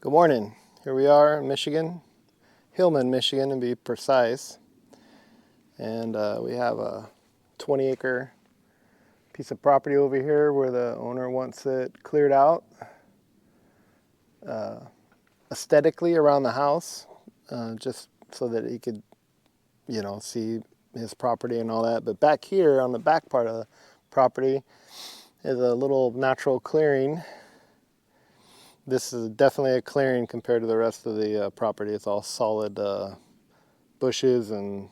Good morning. Here we are in Michigan, Hillman, Michigan to be precise. And we have a 20-acre piece of property over here where the owner wants it cleared out aesthetically around the house, just so that he could, you know, see his property and all that. But back here on the back part of the property is a little natural clearing. This is definitely a clearing compared to the rest of the property. It's all solid bushes and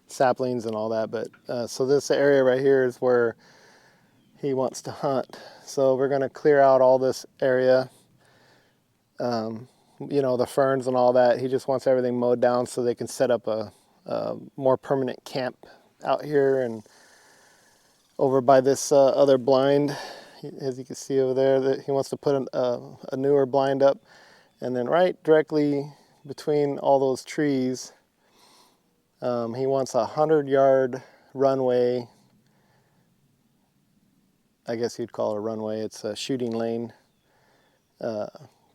saplings and all that. But so this area right here is where he wants to hunt. So we're going to clear out all this area. You know, the ferns and all that. He just wants everything mowed down so they can set up a more permanent camp out here. And over by this other blind, as you can see over there, that he wants to put a newer blind up. And then right directly between all those trees, he wants a 100-yard runway. I guess you'd call it a runway. It's a shooting lane,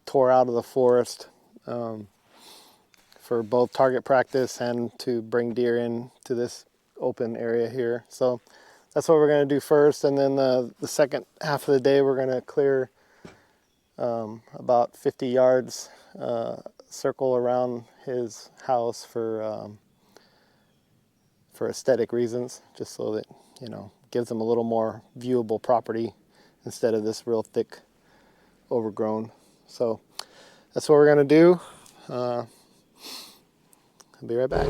tore out of the forest for both target practice and to bring deer in to this open area here. So that's what we're going to do first, and then the second half of the day we're going to clear about 50 yards circle around his house for aesthetic reasons, just so that, you know, gives them a little more viewable property instead of this real thick overgrown. So that's what we're going to do. I'll be right back.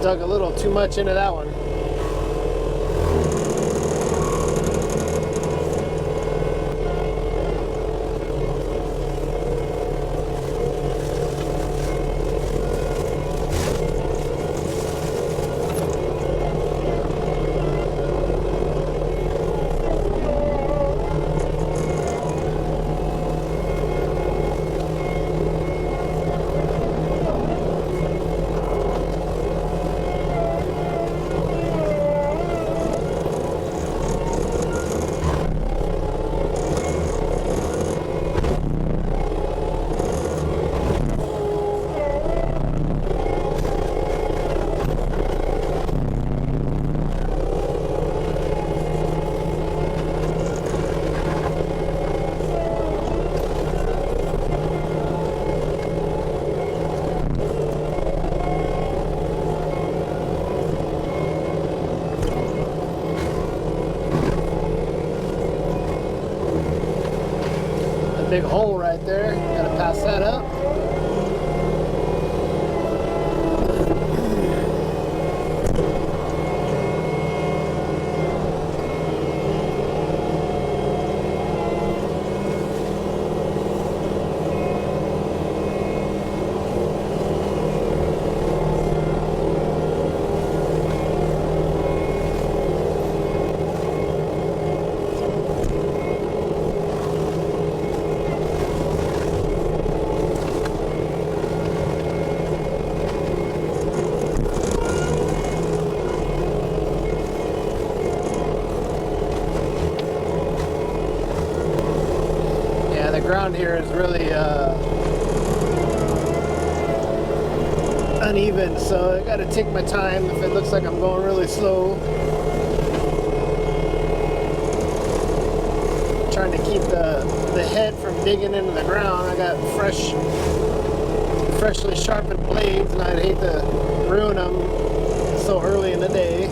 Dug a little too much into that one. Big hole right there. Gotta pass that up. ground here is really uneven, so I gotta take my time if it looks like I'm going really slow. Trying to keep the head from digging into the ground. I got freshly sharpened blades, and I'd hate to ruin them so early in the day.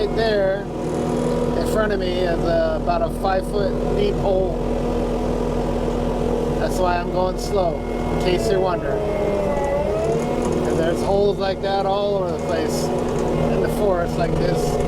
right there in front of me is about a 5-foot deep hole. That's why I'm going slow, in case you're wondering. And there's holes like that all over the place in the forest like this.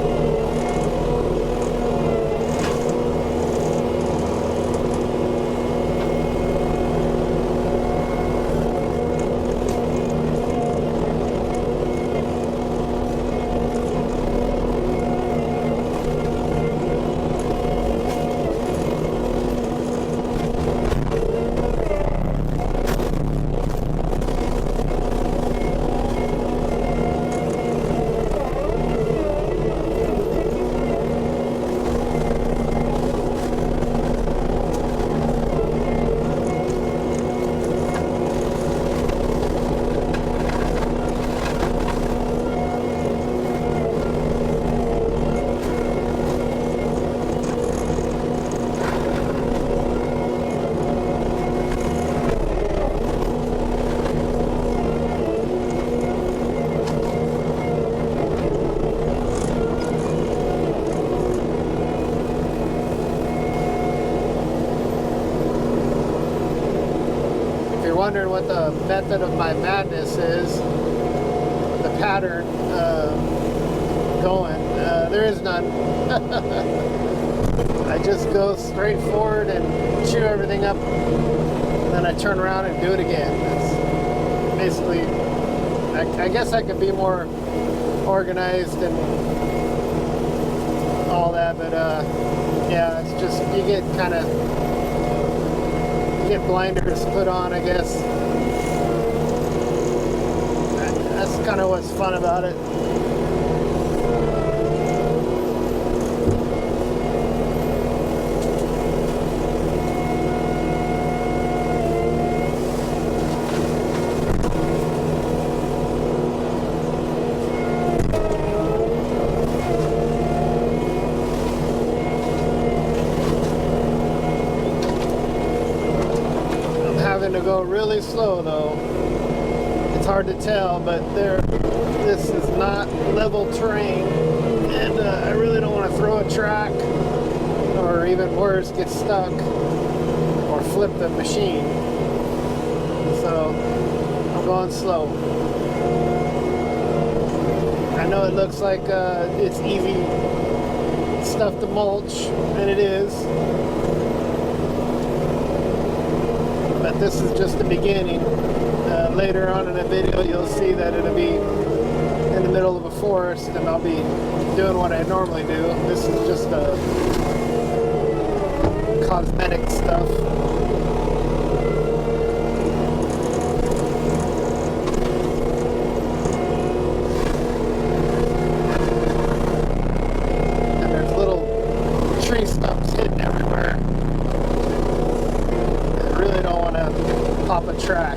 Wondering what the method of my madness is, the pattern going. There is none. I just go straight forward and chew everything up, and then I turn around and do it again. It's basically, I guess I could be more organized and all that, but yeah, it's just, you get kind of, get blinders put on, I guess. That's kind of what's fun about it. To go really slow though. It's hard to tell, but this is not level terrain, and I really don't want to throw a track, or even worse, get stuck or flip the machine. So I'm going slow. I know it looks like it's easy stuff to mulch, and it is. But this is just the beginning. Later on in the video, you'll see that it'll be in the middle of a forest, and I'll be doing what I normally do. This is just cosmetic stuff. And there's little tree stumps hidden everywhere. I really don't want to pop a track.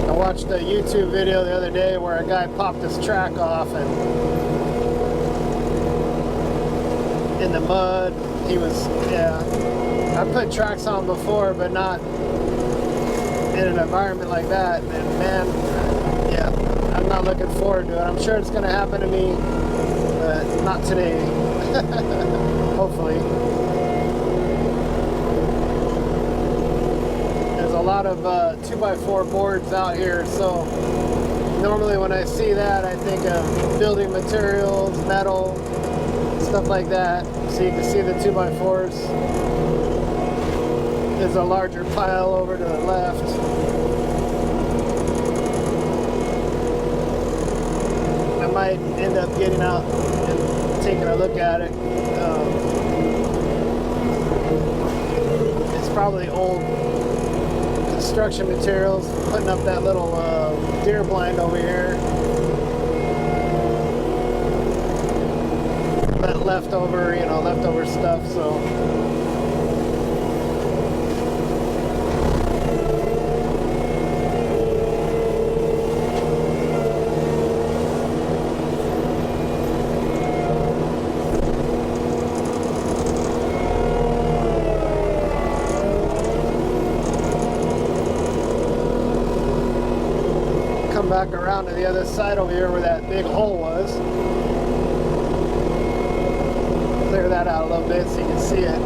I watched a YouTube video the other day where a guy popped his track off, and in the mud, he was, yeah. I put tracks on before, but not in an environment like that, and man, yeah, I'm not looking forward to it. I'm sure it's going to happen to me, but not today. Hopefully. There's a lot of 2x4 boards out here, so normally when I see that, I think of building materials, metal, stuff like that. So you can see the 2x4s. There's a larger pile over to the left. I might end up getting out and taking a look at it. It's probably old construction materials, putting up that little deer blind over here. That leftover, you know, leftover stuff, so. around to the other side over here where that big hole was. Clear that out a little bit so you can see it.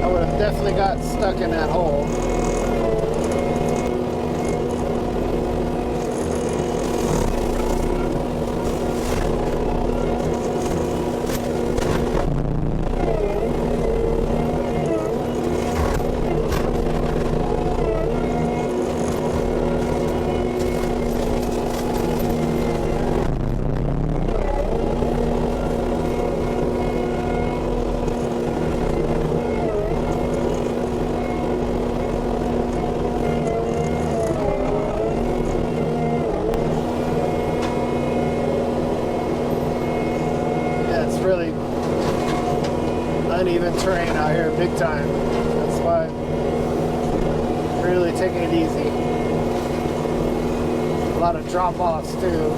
I would have definitely got stuck in that hole. Really uneven terrain out here, big time. That's why I'm really taking it easy. A lot of drop-offs too.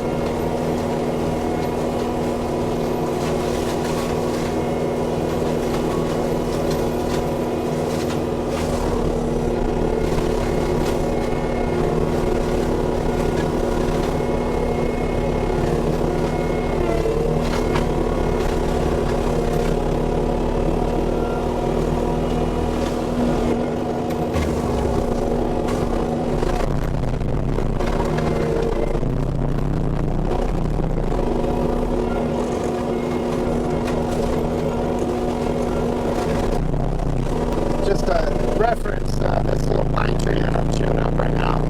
Just a reference, this little pine tree that I'm chewing up right now.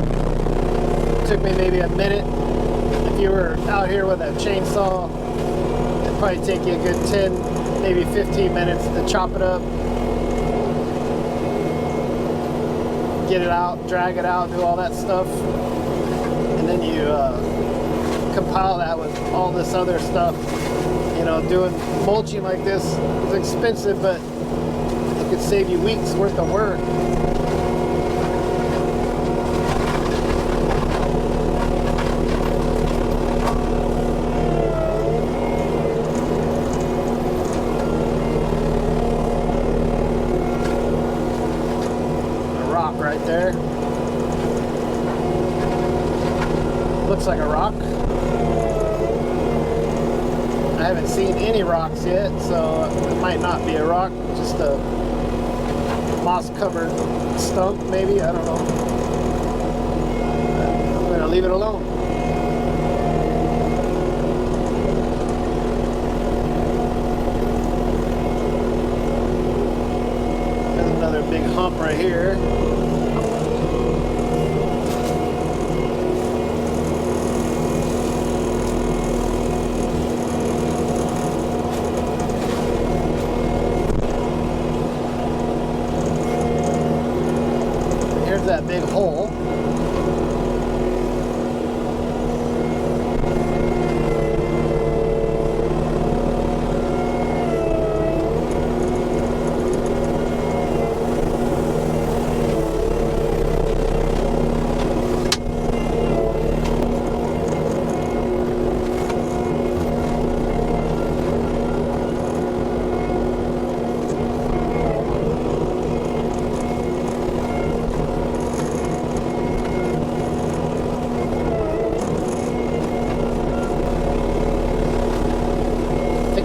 It took me maybe a minute. If you were out here with a chainsaw, it'd probably take you a good 10, maybe 15 minutes to chop it up. Get it out, drag it out, do all that stuff. And then you compile that with all this other stuff. You know, doing mulching like this is expensive, but it could save you weeks worth of work. A rock right there. Looks like a rock. I haven't seen any rocks yet, so it might not be a rock, just a moss-covered stump, maybe, I don't know. I'm gonna leave it alone. There's another big hump right here. That big hole.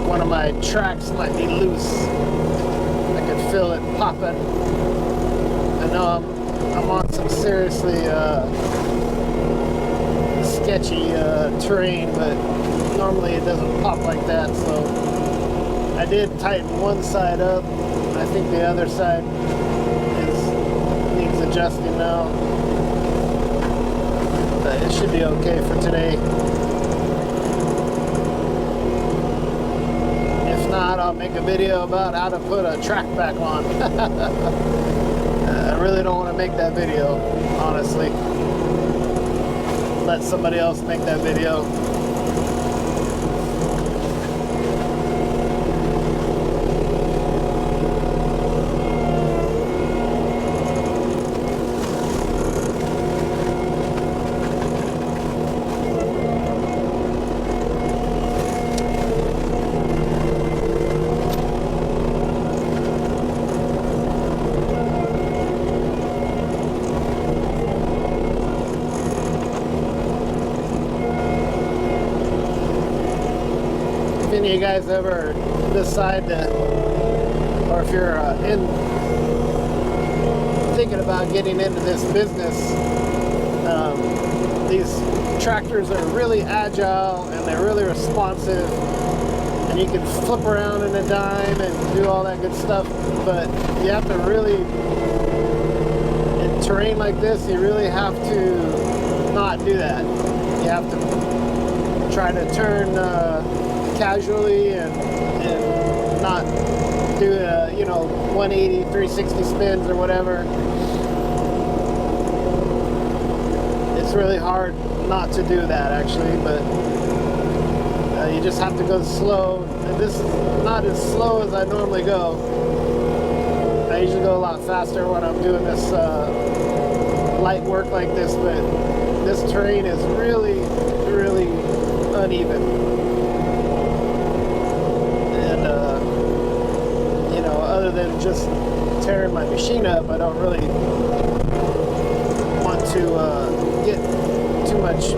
One of my tracks might be loose. I could feel it popping. I know I'm on some seriously sketchy terrain, but normally it doesn't pop like that. So I did tighten one side up. I think the other side needs adjusting now. But it should be okay for today. Not, I'll make a video about how to put a track back on. I really don't want to make that video, honestly. Let somebody else make that video. any of you guys ever decide to, or if you're thinking about getting into this business, these tractors are really agile and they're really responsive, and you can flip around in a dime and do all that good stuff, but you have to really, in terrain like this, you really have to not do that. You have to try to turn casually and not do you know, 180, 360 spins or whatever. It's really hard not to do that, actually, but you just have to go slow. And this is not as slow as I normally go. I usually go a lot faster when I'm doing this light work like this, but this terrain is really, really uneven. And, you know, other than just tearing my machine up, I don't really want to get too much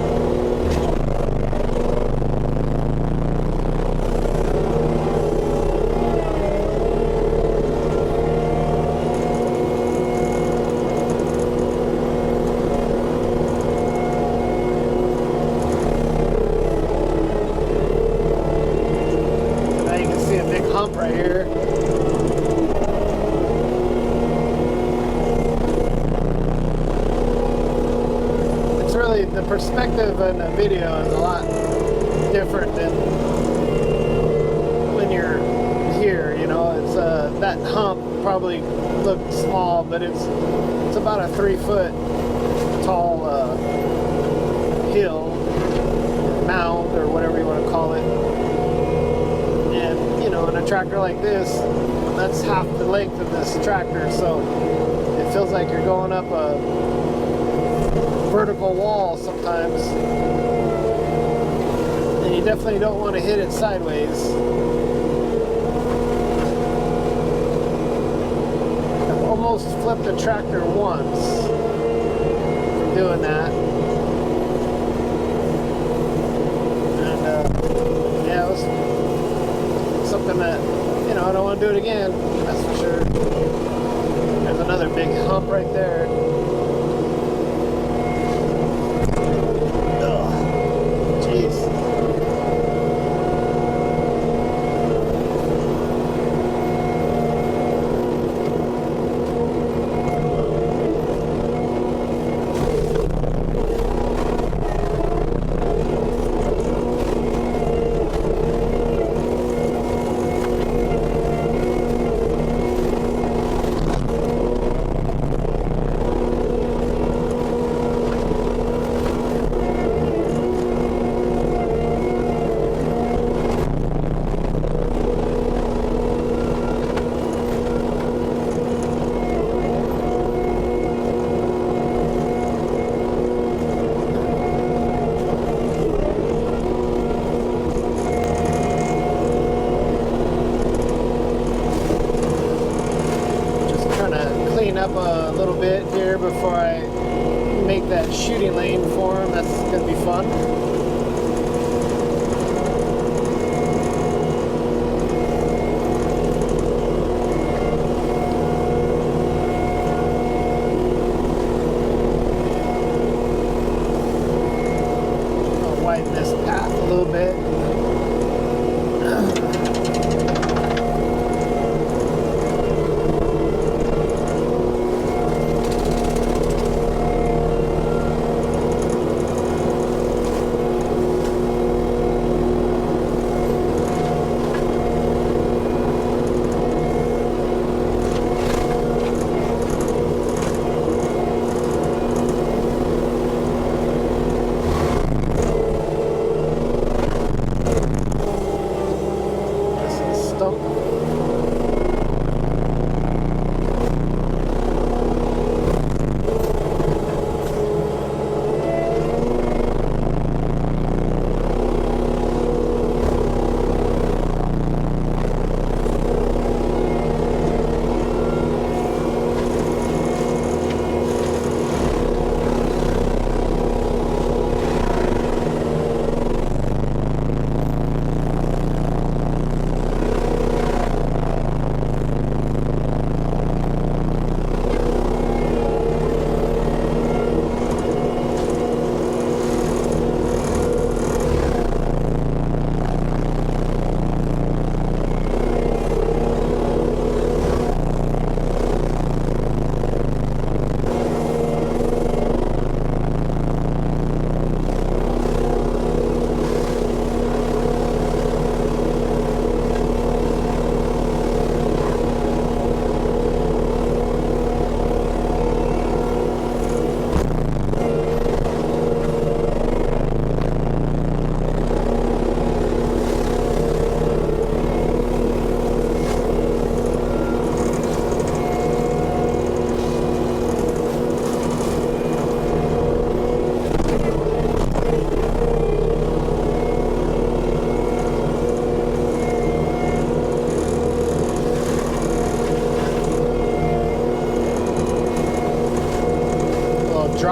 right here. It's really, the perspective in the video is a lot different than when you're here, you know. It's that hump probably looked small, but it's about a 3-foot tall hill or mound or whatever you want to call it. In a tractor like this, that's half the length of this tractor, so it feels like you're going up a vertical wall sometimes, and you definitely don't want to hit it sideways. I've almost flipped the tractor once from doing that, and yeah, it was something that, you know, I don't want to do it again, that's for sure. There's another big hump right there. Ugh, jeez. Up a little bit here before I make that shooting lane for him. That's going to be fun. I'll widen this path a little bit.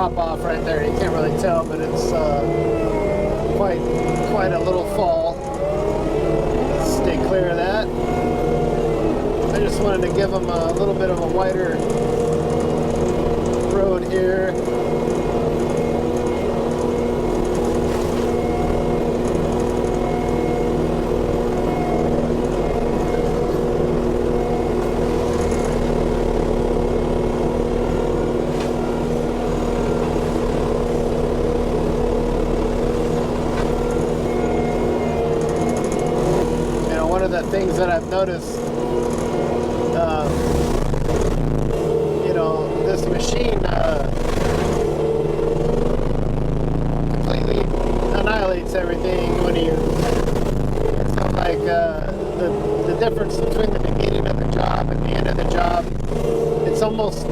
drop off right there. You can't really tell, but it's quite a little fall. Stay clear of that. I just wanted to give them a little bit of a wider road here. Things that I've noticed, you know, this machine completely annihilates everything when you, it's not like the difference between the beginning of the job and the end of the job, it's almost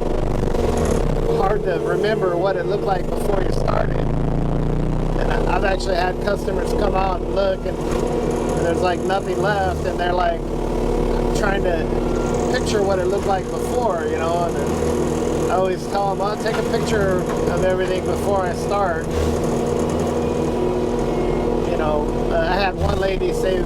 hard to remember what it looked like before you started. And I've actually had customers come out and look, and there's like nothing left, and they're like trying to picture what it looked like before, you know. And I always tell them, I'll take a picture of everything before I start. You know, I had one lady say,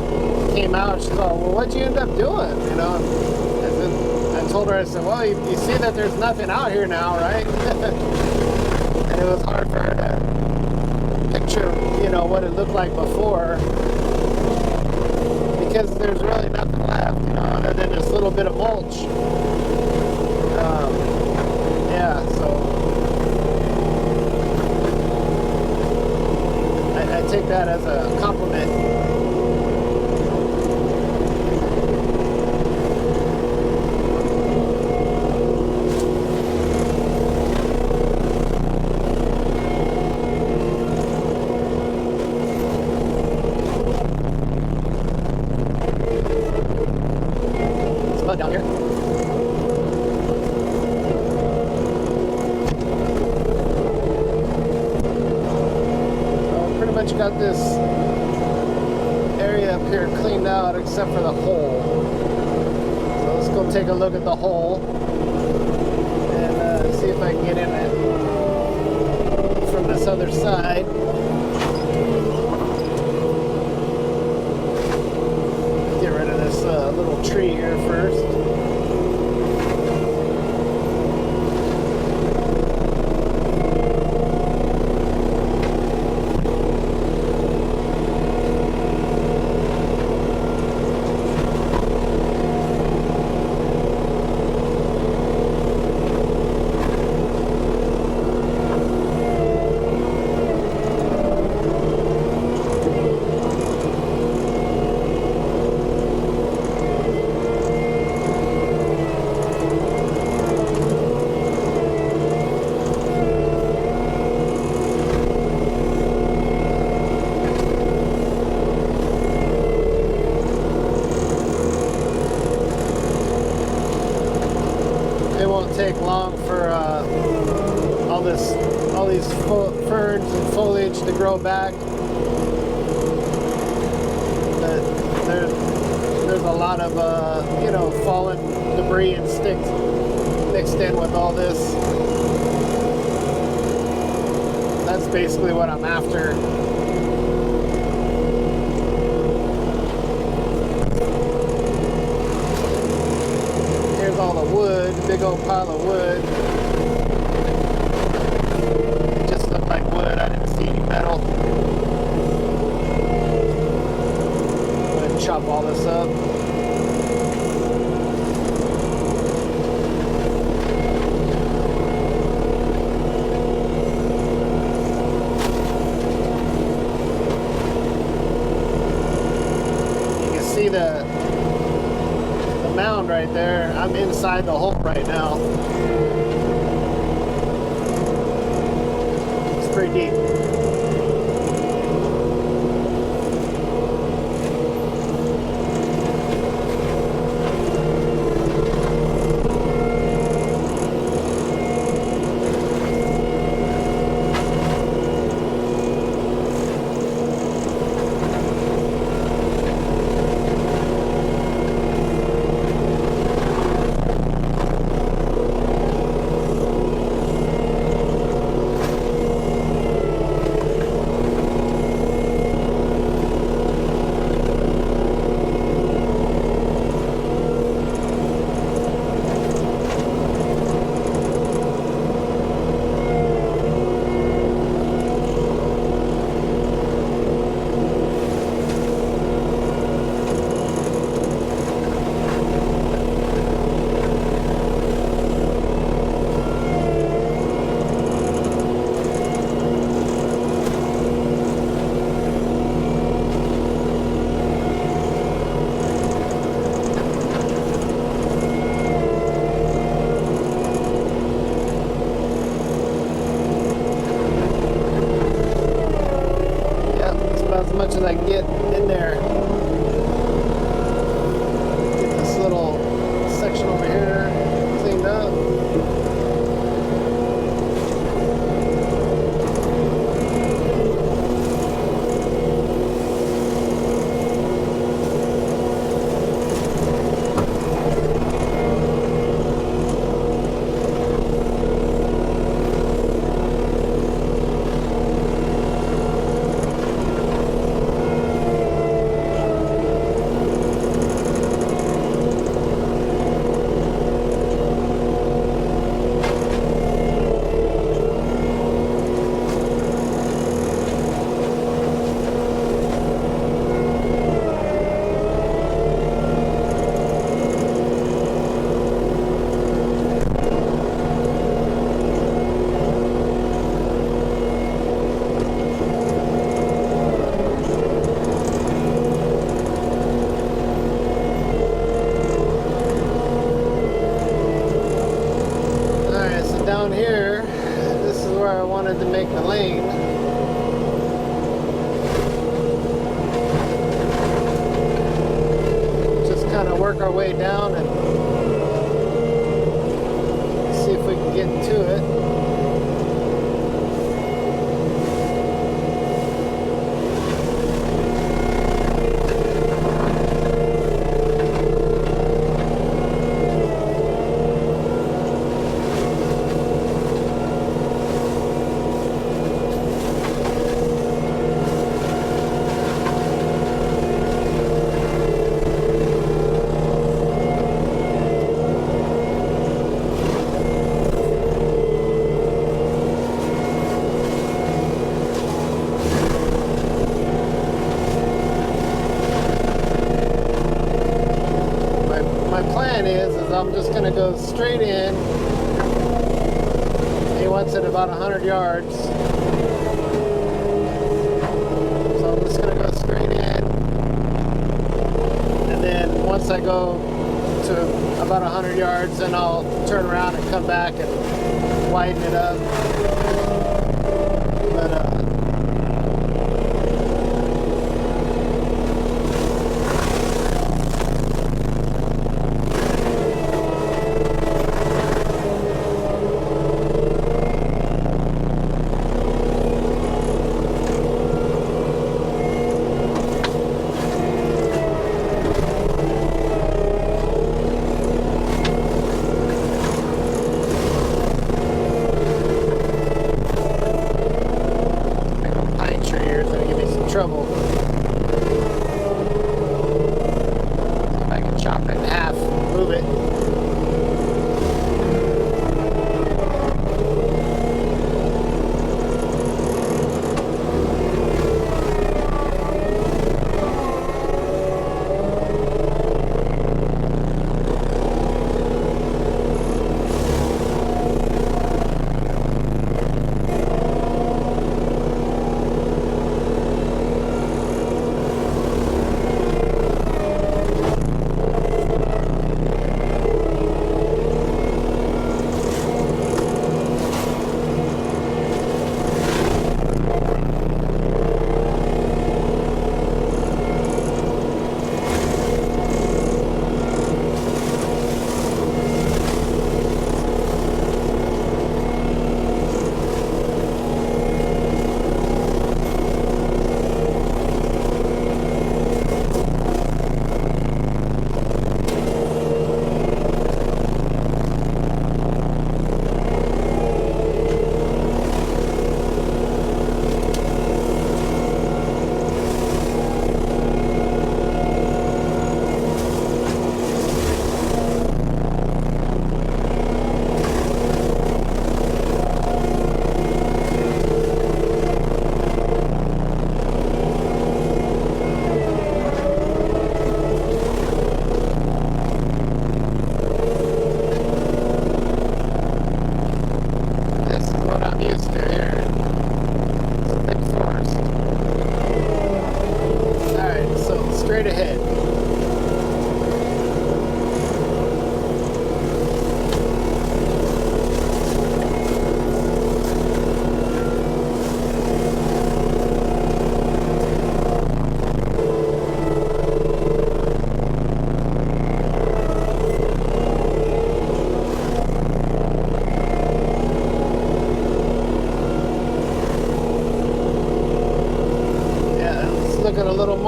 came out, she's like, well, what'd you end up doing, you know? And I told her, I said, well, you see that there's nothing out here now, right? And it was hard for her to picture, you know, what it looked like before, because there's really nothing left, you know, other than this little bit of mulch. Yeah, so I take that as a compliment. Down here. Pretty much got this area up here cleaned out except for the hole. So let's go take a look at the hole and see if I can get in it from this other side. Get rid of this little tree here first. Take long for all these ferns and foliage to grow back. There's a lot of you know, fallen debris and sticks mixed in with all this. That's basically what I'm after. All the wood, big old pile of wood. It just looked like wood. I didn't see any metal. I'm going to chop all this up. You can see the mound right there. I'm inside the hole right now. It's pretty deep. get in there. Get this little section over here cleaned up. Down here, this is where I wanted to make the lane. Just kind of work our way down and see if we can get to it. I'm just going to go straight in. He wants it about 100 yards. So I'm just going to go straight in. And then once I go to about 100 yards, then I'll turn around and come back and widen it up. But,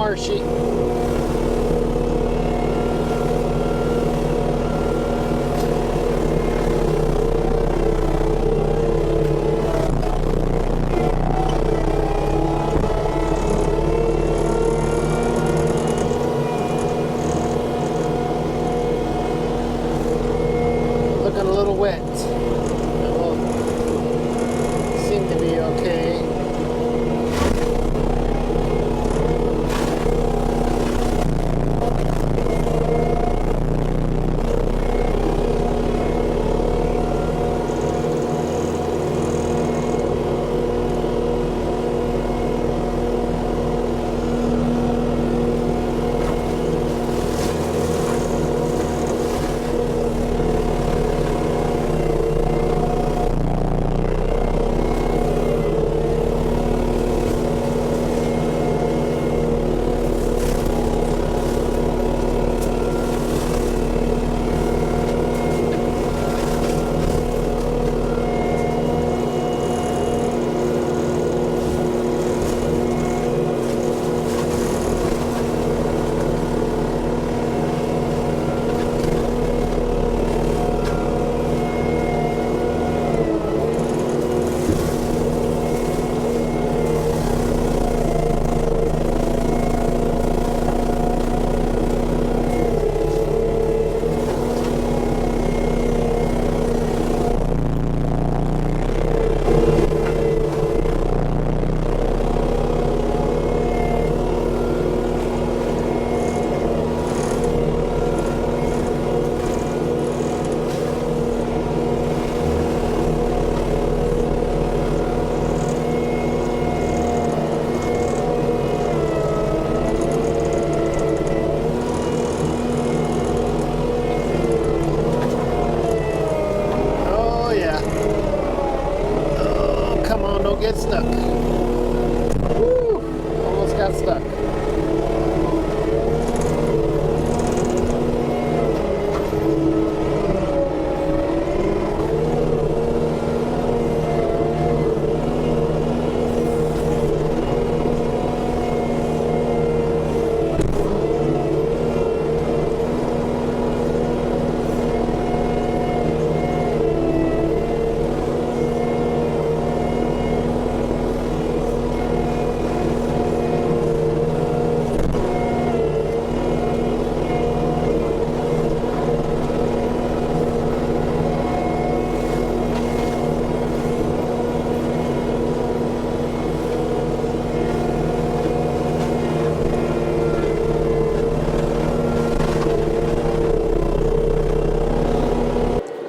Marshy. Looking a little wet. It will seem to be okay. Get stuck. Woo! Almost got stuck.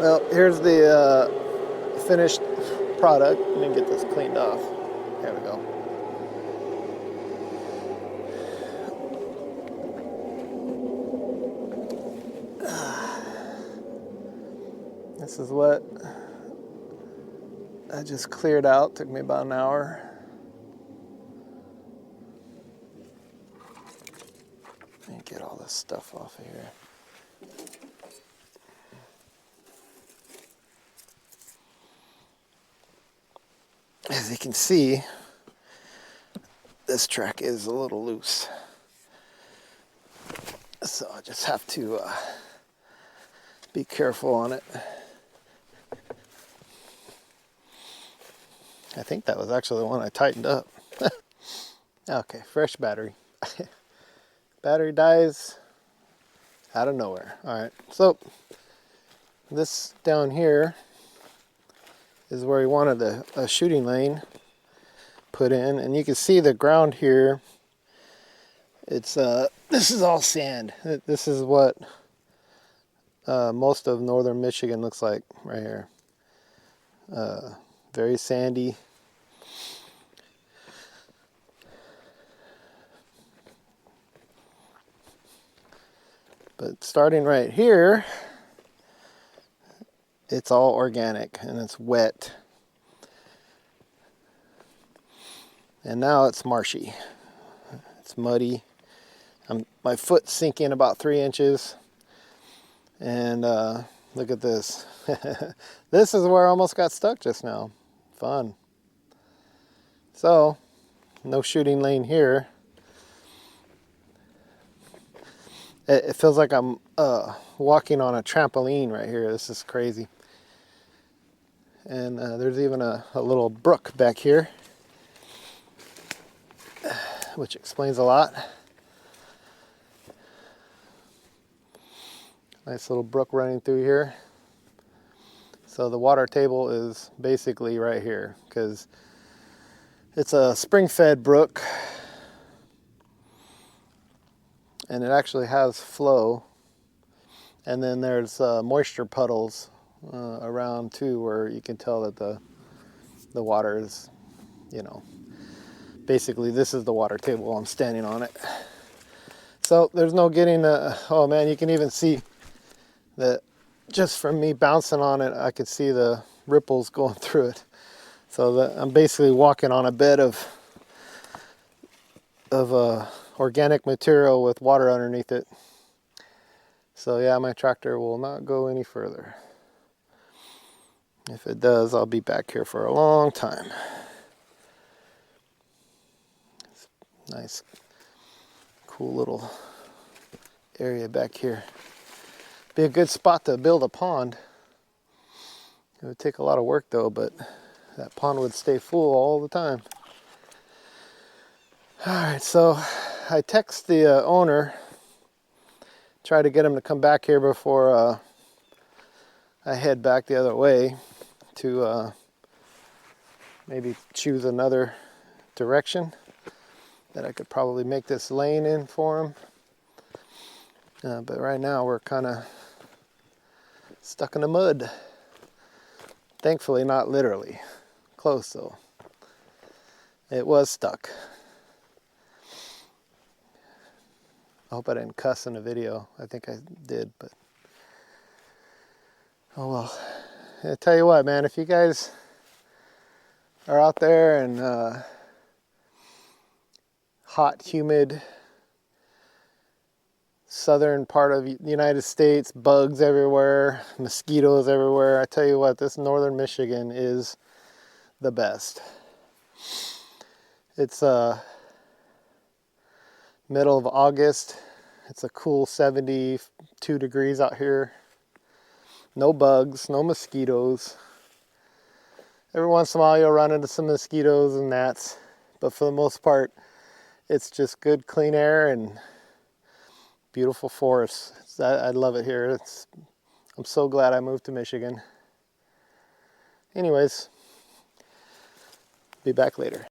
Well, here's the finished product. Let me get this cleaned off. There we go. This is what I just cleared out. Took me about an hour. Let me get all this stuff off of here. As you can see, this track is a little loose. So I just have to be careful on it. I think that was actually the one I tightened up. Okay, fresh battery. Battery dies out of nowhere. All right, so this down here is where he wanted a shooting lane put in, and you can see the ground here. It's this is all sand. This is what most of northern Michigan looks like right here. Very sandy. But starting right here, it's all organic and it's wet. And now it's marshy. It's muddy. My foot's sinking about 3 inches. And look at this. This is where I almost got stuck just now. Fun. So, no shooting lane here. It feels like I'm walking on a trampoline right here. This is crazy. And there's even a little brook back here, which explains a lot. Nice little brook running through here. So the water table is basically right here because it's a spring-fed brook, and it actually has flow. And then there's moisture puddles around too, where you can tell that the water is, you know, basically this is the water table. I'm standing on it. So there's no getting oh man, you can even see that just from me bouncing on it, I could see the ripples going through it. So I'm basically walking on a bed of organic material with water underneath it. So yeah, my tractor will not go any further. If it does, I'll be back here for a long time. Nice, cool little area back here. Be a good spot to build a pond. It would take a lot of work though, but that pond would stay full all the time. All right, so I text the owner, try to get him to come back here before I head back the other way to maybe choose another direction that I could probably make this lane in for him. But right now we're kind of stuck in the mud. Thankfully not literally. Close though. It was stuck. I hope I didn't cuss in the video. I think I did, but oh well. I tell you what, man, if you guys are out there and hot, humid, southern part of the United States, bugs everywhere, mosquitoes everywhere, I tell you what, this northern Michigan is the best. It's middle of August. It's a cool 72 degrees out here. No bugs, no mosquitoes. Every once in a while you'll run into some mosquitoes and gnats, but for the most part it's just good clean air and beautiful forests. I love it here. I'm so glad I moved to Michigan. Anyways, be back later.